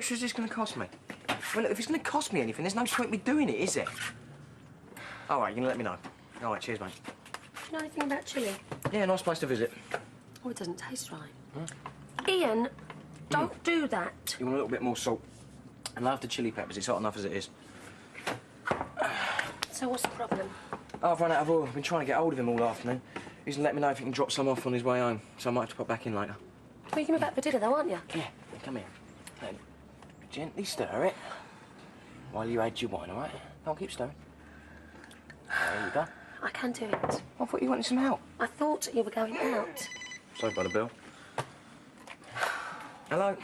extra is this going to cost me? Well, look, if it's going to cost me anything, there's no point in me doing it, is there? All right, you're going to let me know. All right, cheers, mate. Do you know anything about chili? Yeah, nice place to visit. Oh, it doesn't taste right. Ian, don't do that. You want a little bit more salt? And love the chili peppers. It's hot enough as it is. So what's the problem? Oh, I've run out of oil. I've been trying to get hold of him all afternoon. He's let me know if he can drop some off on his way home, so I might have to pop back in later. Well, you're back for dinner, though, aren't you? Yeah, come here. Now, gently stir it while you add your wine, all right? Don't keep stirring. There you go. I can do it. I thought you wanted some help. I thought you were going out. Sorry by the bill. Hello.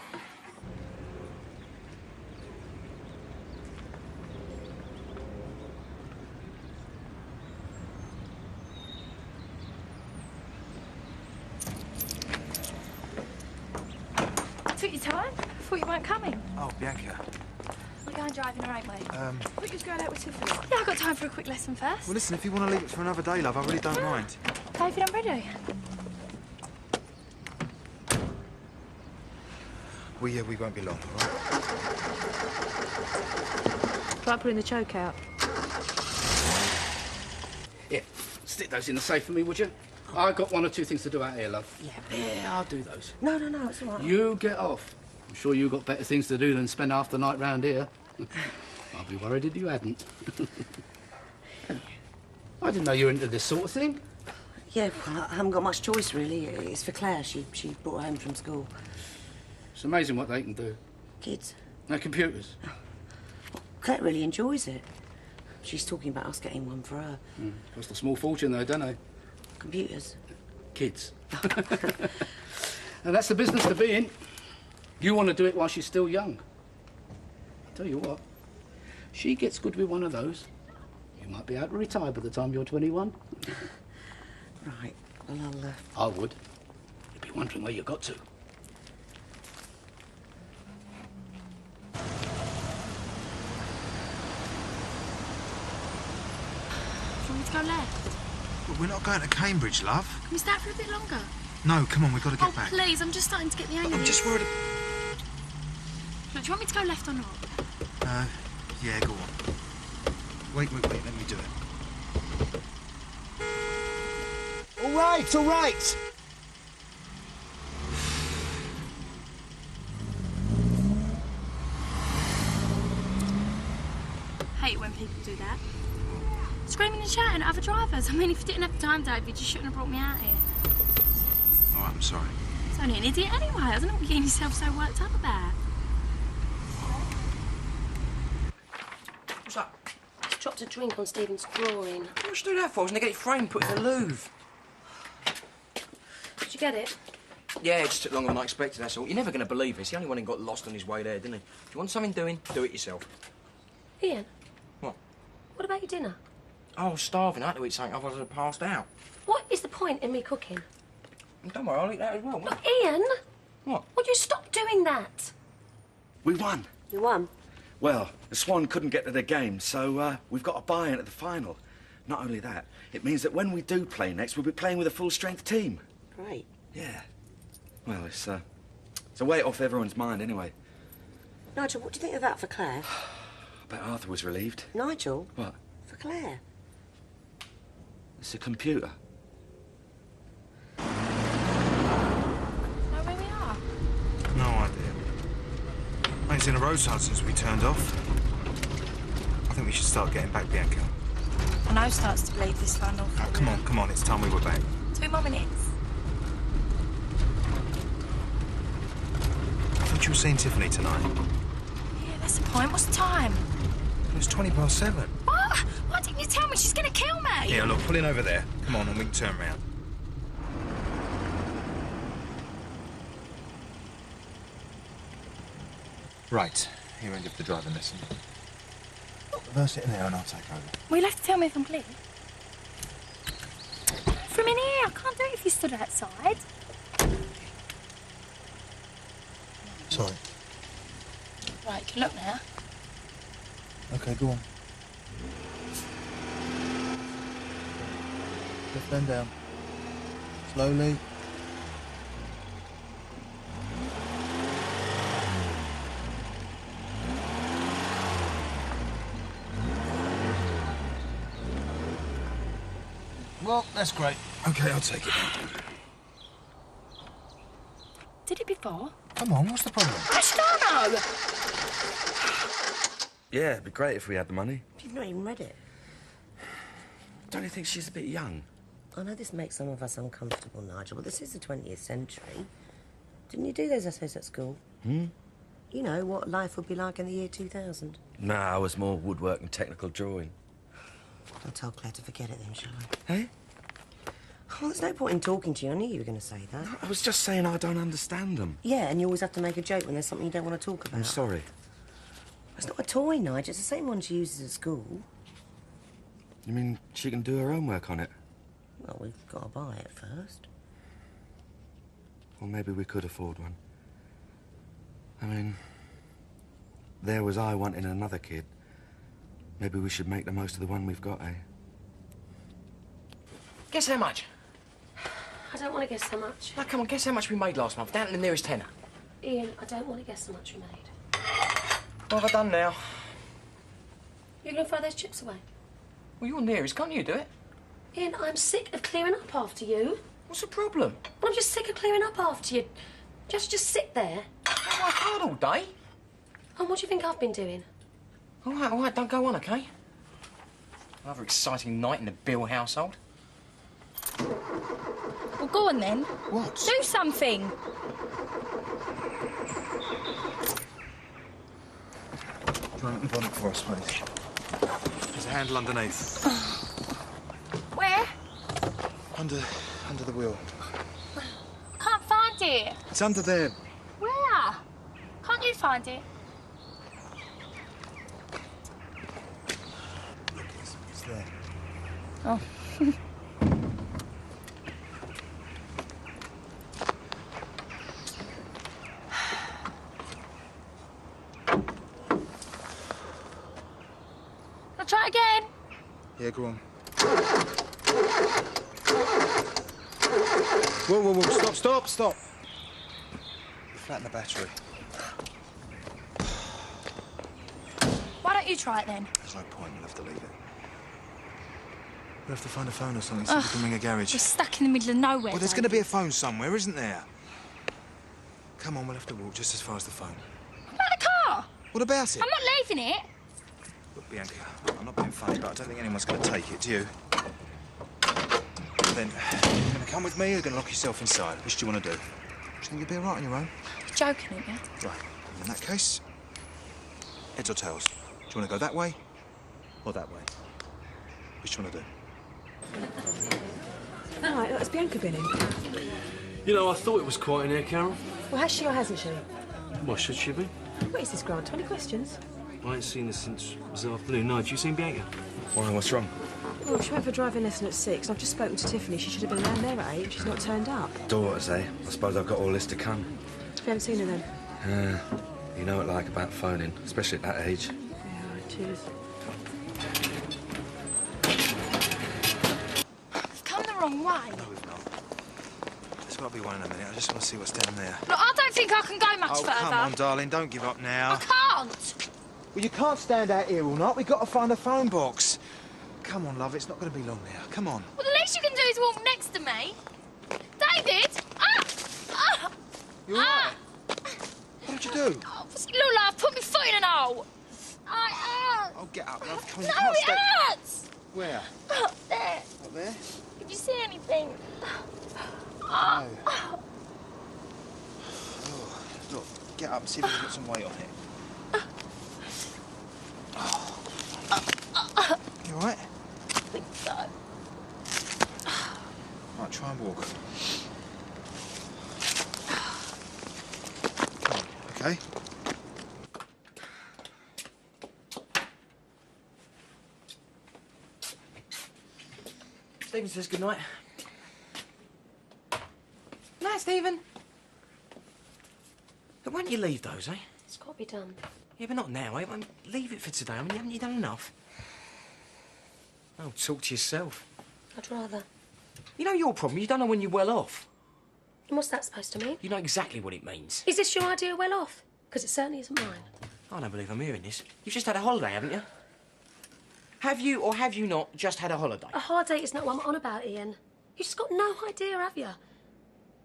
Took your time? Thought you weren't coming. Oh, Bianca. We're going driving, all right, mate? Thought you was going out with Tiffany. What? Yeah, I got time for a quick lesson first. Well, listen, if you want to leave it for another day, love, I really don't mind. Okay, if you're not ready. Well, yeah, we won't be long, all right? Try putting the choke out. Yeah, stick those in the safe for me, would you? I've got one or two things to do out here, love. Yeah, I'll do those. No, it's all right. You get off. I'm sure you've got better things to do than spend half the night round here. I'll be worried if you hadn't. I didn't know you were into this sort of thing. Yeah, well, I haven't got much choice, really. It's for Claire. She brought her home from school. It's amazing what they can do. Kids. No computers. Well, Claire really enjoys it. She's talking about us getting one for her. Cost a small fortune, though, don't they? Computers. Kids. And that's the business to be in. You want to do it while she's still young. I'll tell you what, she gets good with one of those, you might be able to retire by the time you're 21. Right, well, I would. You'd be wondering where you got to. Do you want me to go left? Well, we're not going to Cambridge, love. Can we stay out for a bit longer? No, come on, we've got to get Oh, back. please, I'm just starting to get the hang of it. I'm just worried... Look, do you want me to go left or not? Yeah, go on. Wait, let me do it. All right. Hate when people do that. Screaming and shouting at other drivers. I mean, if you didn't have the time, Dave, you just shouldn't have brought me out here. All right, I'm sorry. It's only an idiot anyway. I don't know what you're getting yourself so worked up about. What's that? Just dropped a drink on Stephen's drawing. What should I do that for? I was going to get it framed, put it in the Louvre. Did you get it? Yeah, it just took longer than I expected, that's all. You're never going to believe this. The only one who got lost on his way there, didn't he? If you want something doing, do it yourself. Ian? What? What about your dinner? I was starving. I had to eat something, otherwise I'd have passed out. What is the point in me cooking? Don't worry, I'll eat that as well. Look, Ian! What? Would you stop doing that? We won. You won. Well, the Swan couldn't get to the game, so we've got a buy-in at the final. Not only that, it means that when we do play next, we'll be playing with a full-strength team. Great. Yeah. Well, it's a weight off everyone's mind anyway. Nigel, what do you think of that for Claire? I bet Arthur was relieved. Nigel? What? For Claire. It's a computer. Know where we are? No idea. I ain't seen a roadside since we turned off. I think we should start getting back, Bianca. My nose starts to bleed this far north. Oh, come on, it's time we were back. 2 more minutes. I thought you were seeing Tiffany tonight. Yeah, that's the point. What's the time? It was 7:20. What? Why didn't you tell me? She's going to kill me. Yeah, look, pull in over there. Come on, and we can turn round. Right, here and give the driving lesson. Reverse it in there and I'll take over. Well, you'll have to tell me if I'm clear. From in here, I can't do it if you stood outside. Sorry. Right, you can look now. Okay, go on. Lift them down. Slowly. Well, that's great. OK, I'll take it then. Did it before? Come on, what's the problem? I don't know. Yeah, it'd be great if we had the money. You've not even read it. Don't you think she's a bit young? I know this makes some of us uncomfortable, Nigel, but this is the 20th century. Didn't you do those essays at school? You know, what life would be like in the year 2000. No, I was more woodwork and technical drawing. I'll tell Claire to forget it then, shall Eh? I? Oh, there's no point in talking to you. I knew you were going to say that. I was just saying I don't understand them. Yeah, and you always have to make a joke when there's something you don't want to talk about. I'm sorry. It's not a toy, Nigel. It's the same one she uses at school. You mean she can do her own work on it? Well, we've got to buy it first. Well, maybe we could afford one. I mean, there was I wanting another kid. Maybe we should make the most of the one we've got, eh? Guess how much? I don't want to guess how much. No, come on, guess how much we made last month, down to the nearest tenner. Ian, I don't want to guess how much we made. What have I done now? You're going to throw those chips away? Well, you're nearest, can't you do it? Ian, I'm sick of clearing up after you. What's the problem? I'm just sick of clearing up after you. Just sit there. I work hard all day. And what do you think I've been doing? All right, don't go on, OK? Another exciting night in the Bill household. Well, go on then. What? Do something. Try and open it for us, please. There's a handle underneath. Where? Under the wheel. I can't find it. It's under there. Where? Can't you find it? Look, it's there. Oh. I'll try again. Yeah, go on. Whoa, stop. Flatten the battery. Why don't you try it then? There's no point, we'll have to leave it. We'll have to find a phone or something so we can ring a garage. We're stuck in the middle of nowhere. Well, there's going to be a phone somewhere, isn't there? Come on, we'll have to walk just as far as the phone. About the car. What about it? I'm not leaving it. Look, Bianca, I'm not being funny, but I don't think anyone's going to take it, do you? Then, you're going to come with me or you're going to lock yourself inside? Which do you want to do? Do you think you'll be all right on your own? You're joking, aren't you? Right, in that case, heads or tails? Do you want to go that way or that way? Which do you want to do? All right, that's Bianca been in. You know, I thought it was quiet in here, Carol. Well, has she or hasn't she? Why should she be? What is this, Grant? 20 questions? I ain't seen her since this afternoon. No, have you seen Bianca? Why, what's wrong? Well, she went for a driving lesson at 6. I've just spoken to Tiffany. She should have been down there at 8. She's not turned up. Daughters, eh? I suppose I've got all this to come. You haven't seen her then? You know what like about phoning, especially at that age. Yeah, right, cheers. We've come the wrong way. No, we've not. There's got to be one in a minute. I just want to see what's down there. Look, I don't think I can go much further. Come on, darling. Don't give up now. I can't. Well, you can't stand out here all night. We've got to find a phone box. Come on, love. It's not going to be long now. Come on. Well, the least you can do is walk next to me. David! You all right? What did you do? Oh, Lola, I've put my foot in an hole. Oh, get up, love. Come on, No, you can't it stay... hurts. Where? Up there. Up there? Did you see anything? No. Oh, look, get up and see if we can put some weight on it. You all right? I think so. Right, try and walk. Okay? Stephen says goodnight. Night, Stephen. But won't you leave those, eh? It's got to be done. Yeah, but not now, eh? Well, leave it for today. I mean, haven't you done enough? Oh, talk to yourself. I'd rather. You know your problem? You don't know when you're well off. And what's that supposed to mean? You know exactly what it means. Is this your idea of well off? Because it certainly isn't mine. I don't believe I'm hearing this. You've just had a holiday, haven't you? Have you or have you not just had a holiday? A holiday is not what I'm on about, Ian. You've just got no idea, have you? I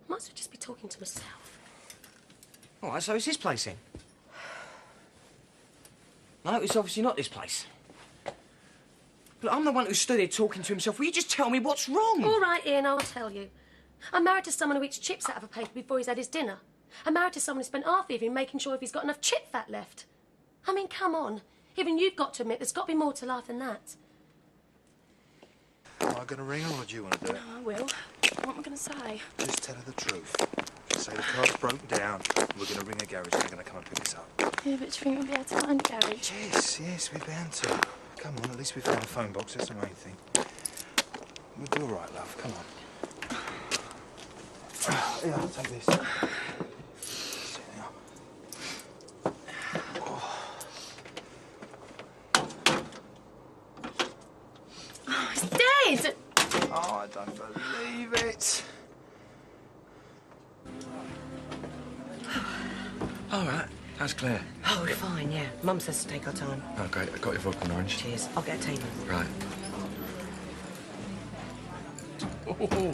might as well just be talking to myself. All right, so it's this place then? No, it's obviously not this place. Look, I'm the one who stood here talking to himself. Will you just tell me what's wrong? All right, Ian, I'll tell you. I'm married to someone who eats chips out of a paper before he's had his dinner. I'm married to someone who spent half the evening making sure if he's got enough chip fat left. I mean, come on. Even you've got to admit there's got to be more to life than that. Am I going to ring her or do you want to do it? I will. What am I going to say? Just tell her the truth. Just say the car's broken down. We're going to ring a garage and they're going to come and pick us up. Yeah, but do you think we'll be able to find a garage? Yes, we're bound to. Come on, at least we found a phone box. That's the main thing. We'll do all right, love. Come on. Here, I'll take this. Sit now. Oh, it's dead! Oh, I don't believe it. All right. How's Claire? Oh, we're fine, yeah. Mum says to take our time. Oh, great. I got your vodka and orange. Cheers. I'll get a table. Right. Oh,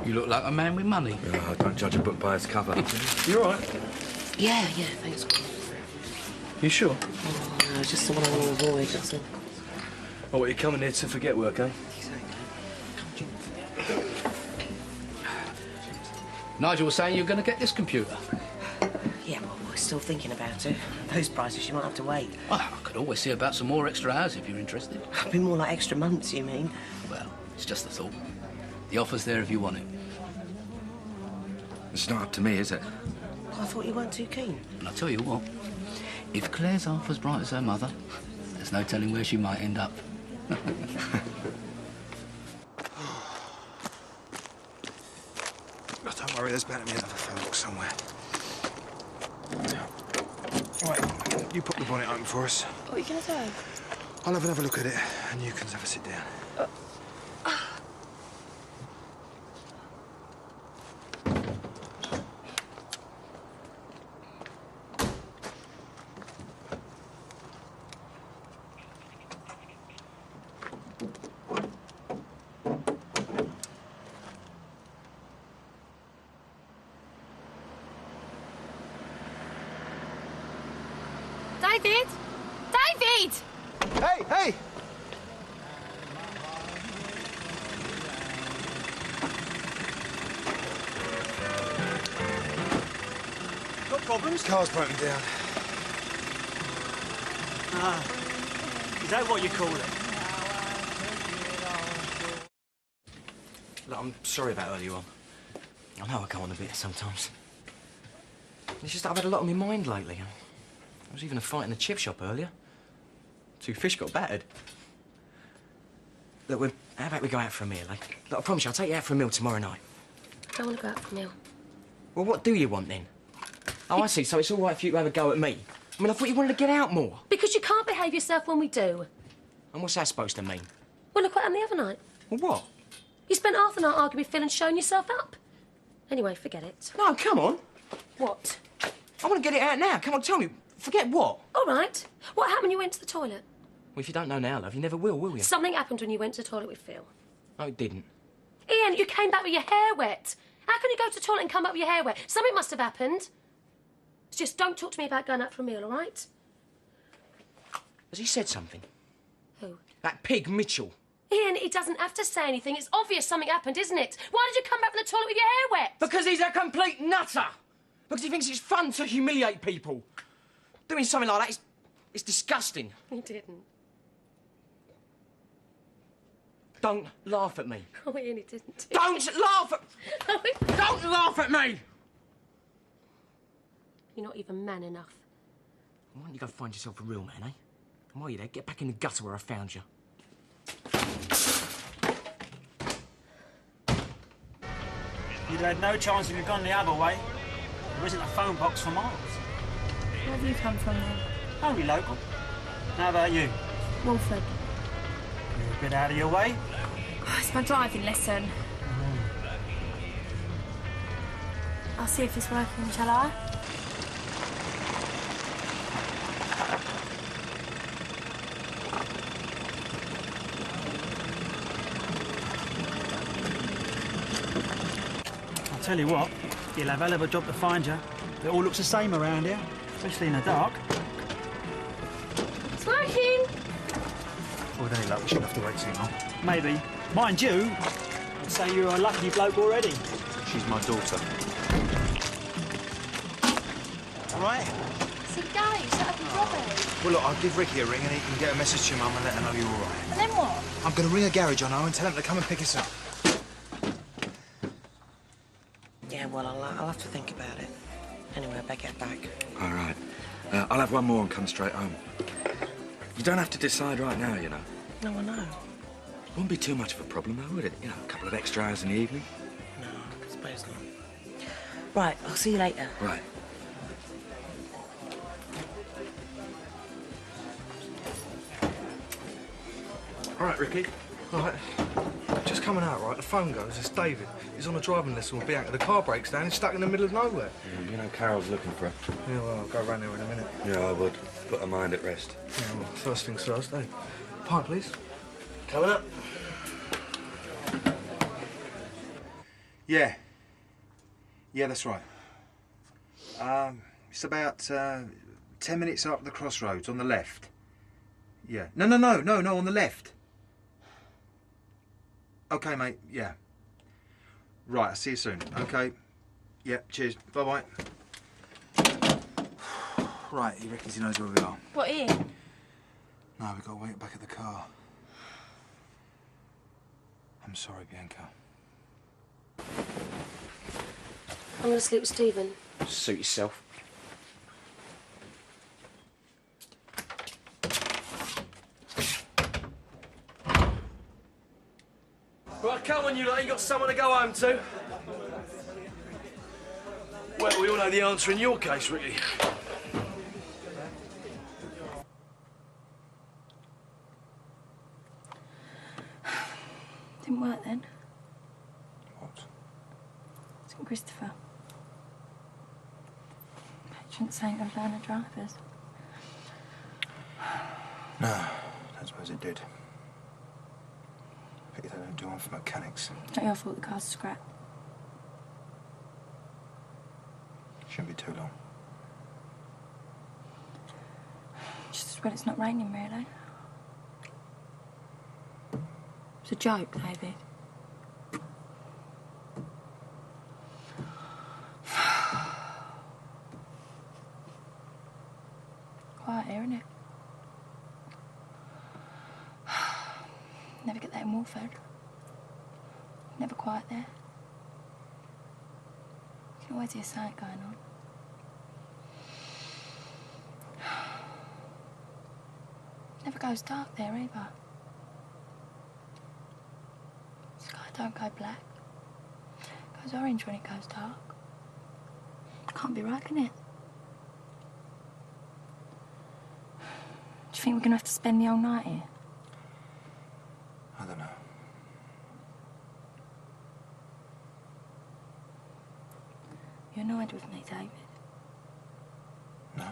you look like a man with money. Oh, don't judge a book by its cover. You all right? Yeah, thanks. You sure? Oh, no, it's just the one I want to avoid, that's all. Oh, what, you're coming here to forget work, eh? Nigel was saying you're going to get this computer. Yeah, well, we're still thinking about it. Those prices, you might have to wait. Oh, I could always see about some more extra hours if you're interested. It'd be more like extra months, you mean? Well, it's just a thought. The offer's there if you want it. It's not up to me, is it? I thought you weren't too keen. And I'll tell you what, if Claire's half as bright as her mother, there's no telling where she might end up. Oh, don't worry, there's bound to be another phone box somewhere. Right, you pop the bonnet open for us. What are you going to do? I'll have another look at it, and you can have a sit down. David! David! Hey! Got problems? Car's broken down. Ah. Is that what you call it? Look, I'm sorry about earlier on. I know I go on a bit sometimes. It's just that I've had a lot on my mind lately. There was even a fight in the chip shop earlier. 2 fish got battered. Look, how about we go out for a meal, eh? Look, I promise you, I'll take you out for a meal tomorrow night. I don't want to go out for a meal. Well, what do you want, then? Oh, I see, so it's all right for you to have a go at me. I mean, I thought you wanted to get out more. Because you can't behave yourself when we do. And what's that supposed to mean? Well, look what happened the other night. Well, what? You spent half the night arguing with Phil and showing yourself up. Anyway, forget it. No, come on. What? I want to get it out now. Come on, tell me. Forget what? All right. What happened when you went to the toilet? Well, if you don't know now, love, you never will you? Something happened when you went to the toilet with Phil. No, it didn't. Ian, you came back with your hair wet. How can you go to the toilet and come back with your hair wet? Something must have happened. Just don't talk to me about going out for a meal, all right? Has he said something? Who? That pig, Mitchell. Ian, he doesn't have to say anything. It's obvious something happened, isn't it? Why did you come back from the toilet with your hair wet? Because he's a complete nutter. Because he thinks it's fun to humiliate people. Doing something like that is disgusting. He didn't. Don't laugh at me. Oh, Ian, he didn't. Don't laugh at... Don't laugh at me! You're not even man enough. Why don't you go find yourself a real man, eh? And while you're there, get back in the gutter where I found you. You'd had no chance if you'd gone the other way. There isn't a phone box for miles. Where have you come from then? Only local. How about you? Walford. You're a bit out of your way. Oh, it's my driving lesson. I'll see if it's working, shall I? tell you what, you'll have a hell of a job to find you. It all looks the same around here, especially in the dark. Smoking! With any luck, we shouldn't have to wait too long. Maybe. Mind you, I'd say you're a lucky bloke already. She's my daughter. All right? See, Daddy, set up with Robbie. Well, look, I'll give Ricky a ring and he can get a message to your mum and let her know you're all right. And then what? I'm going to ring a garage on her and tell them to come and pick us up. Yeah, well, I'll have to think about it. Anyway, I better get back. All right. I'll have one more and come straight home. You don't have to decide right now, you know. No, I know. Wouldn't be too much of a problem, though, would it? You know, a couple of extra hours in the evening. No, I suppose not. Right, I'll see you later. Right. All right, Ricky. All right. Just coming out, right? The phone goes. It's David. He's on a driving lesson with Bianca. The car breaks down. He's stuck in the middle of nowhere. Yeah, you know, Carol's looking for her. Yeah, well, I'll go round there in a minute. Yeah, I would. Put her mind at rest. Yeah, well, first things first, eh? Pint, please. Coming up. Yeah. Yeah, that's right. It's about 10 minutes up the crossroads on the left. Yeah. No, on the left. Okay, mate, yeah. Right, I'll see you soon. Okay. Yeah, cheers. Bye-bye. Right, he reckons he knows where we are. What, Ian? No, we've got to wait back at the car. I'm sorry, Bianca. I'm going to sleep with Stephen. Suit yourself. Right, come on, you lot. You got someone to go home to? Well, we all know the answer in your case, Ricky. Didn't work then. What? St Christopher. Patron saint of learner drivers. No, I suppose it did. Pity they don't do one for mechanics. Not your fault the car's scrapped. Shouldn't be too long. Just as well it's not raining, really. It's a joke, David. Quiet here, innit? Never get that in Wolford. Never quiet there. You can always hear something going on. Never goes dark there either. Sky don't go black. It goes orange when it goes dark. Can't be right, can it? Do you think we're gonna have to spend the whole night here? I don't know. You're annoyed with me, David. No.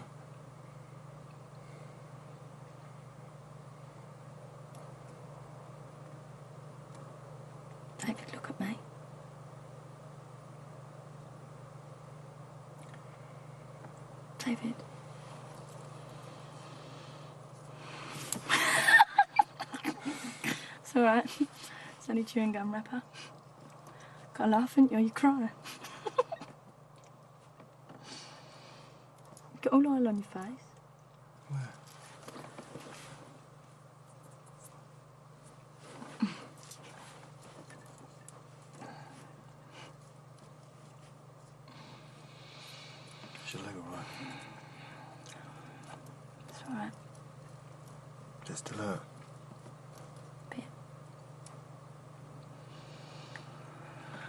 David, look at me. David. It's all right. It's only chewing gum wrapper. Got to laugh, haven't you? You cry. Got all oil on your face. Where? Is your leg all right? It's all right. Just alert. Bit.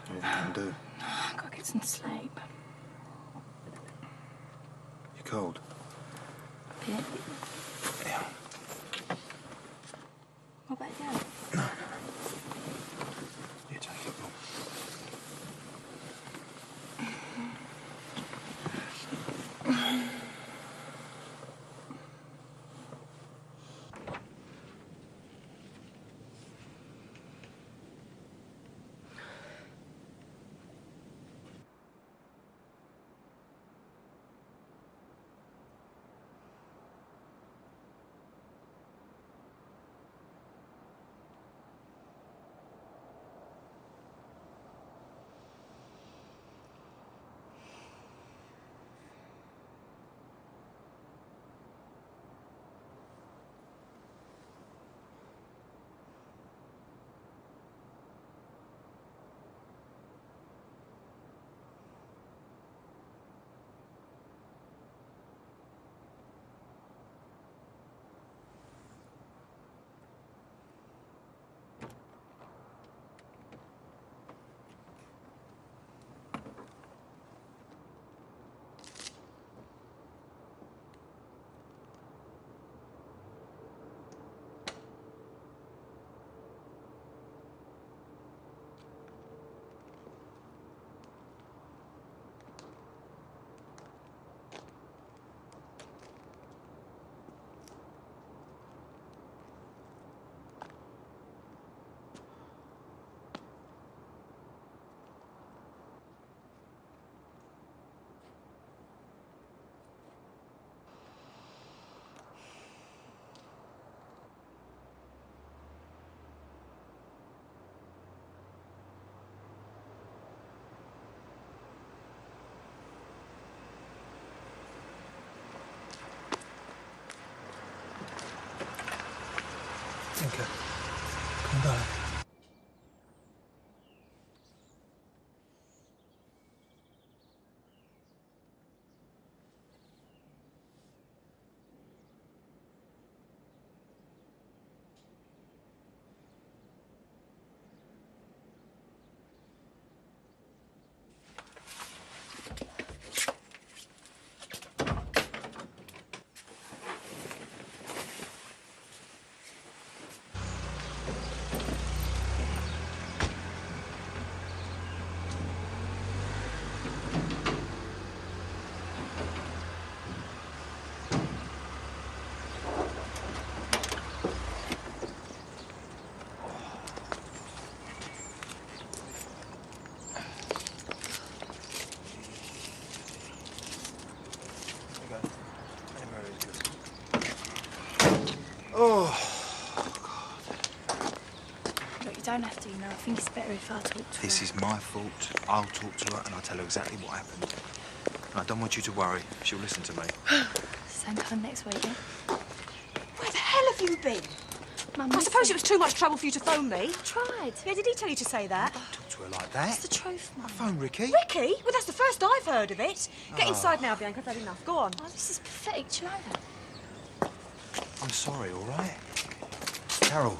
Anything I can do? I've got to get some sleep. You cold? Bit. Yeah. What about you? You take it, Mum. thinker. Come on, darling. Look, you don't have to, you know. I think it's better if I talk to her. This is my fault. I'll talk to her and I'll tell her exactly what happened. And I don't want you to worry. She'll listen to me. Same time next week, yeah? Where the hell have you been? Mum, I suppose it was too much trouble for you to phone me. I tried. Yeah, did he tell you to say that? Don't talk to her like that. It's the truth, Mum. I phoned Ricky. Ricky? Well, that's the first I've heard of it. Get inside now, Bianca. I've had enough. Go on. Oh, this is pathetic. Do you know that? I'm sorry, all right? Carol,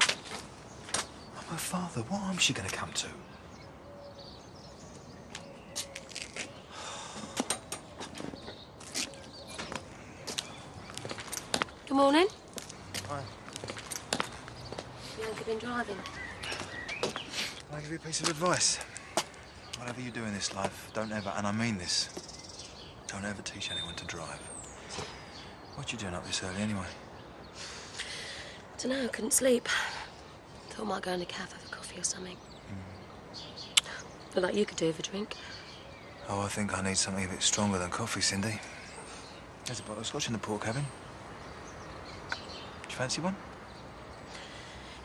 I'm her father. What harm's she going to come to? Good morning. Hi. Bianca been driving? Can I give you a piece of advice? Whatever you do in this life, don't ever, and I mean this, don't ever teach anyone to drive. What you doing up this early anyway? Dunno, couldn't sleep. Thought I might go in a cafe for coffee or something. Feel like you could do with a drink. Oh, I think I need something a bit stronger than coffee, Cindy. There's a bottle of scotch in the port cabin. Do you fancy one?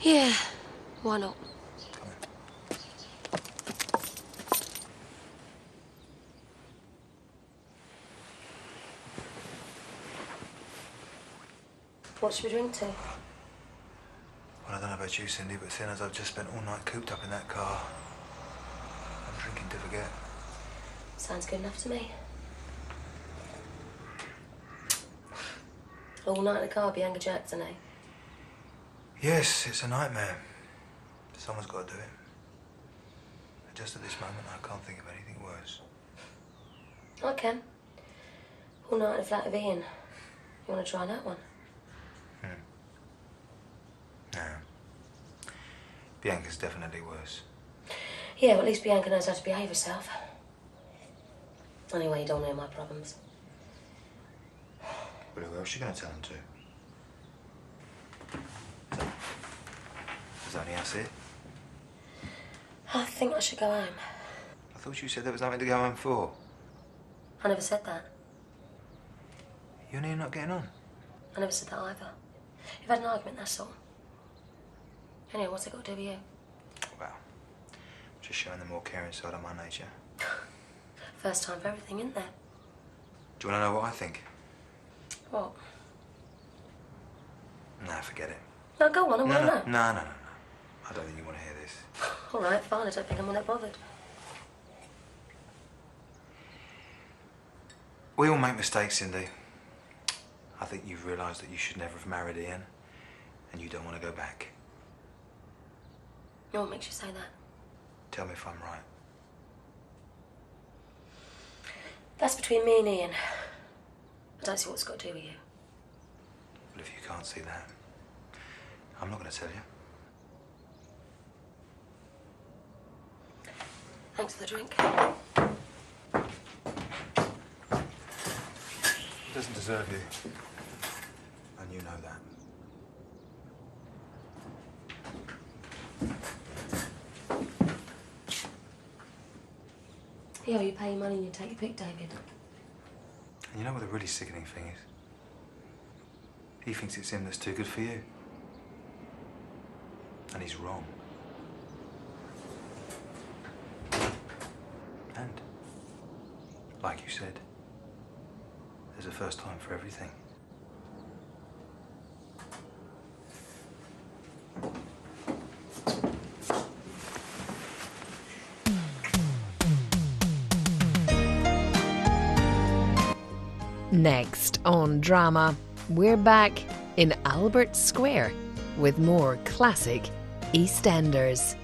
Yeah, why not? Come on. What should we drink to? Well, I don't know about you, Cindy, but seeing as I've just spent all night cooped up in that car, I'm drinking to forget. Sounds good enough to me. All night in the car, Bianca Jackson, eh? Yes, it's a nightmare. Someone's got to do it. But just at this moment, I can't think of anything worse. I can. All night in a flat of Ian. You want to try that one? No. Bianca's definitely worse. Yeah, well, at least Bianca knows how to behave herself. Anyway, you don't know my problems. But who else are you going to tell them to? Is that only us here? I think I should go home. I thought you said there was nothing to go home for. I never said that. You and Ian not getting on? I never said that either. You've had an argument, that's all. Anyway, what's it got to do with you? Well, just showing the more caring side of my nature. First time for everything, isn't there? Do you want to know what I think? What? Nah, forget it. No, go on, I want to know. No. I don't think you want to hear this. All right, fine, I don't think I'm all that bothered. We all make mistakes, Cindy. I think you've realised that you should never have married Ian, and you don't want to go back. What makes you say that? Tell me if I'm right. That's between me and Ian. I don't see what's got to do with you. Well, if you can't see that, I'm not going to tell you. Thanks for the drink. He doesn't deserve you. And you know that. Yeah, well, you pay your money and you take your pick, David. And you know what the really sickening thing is? He thinks it's him that's too good for you. And he's wrong. And, like you said, there's a first time for everything. Next on Drama, we're back in Albert Square with more classic Eastenders.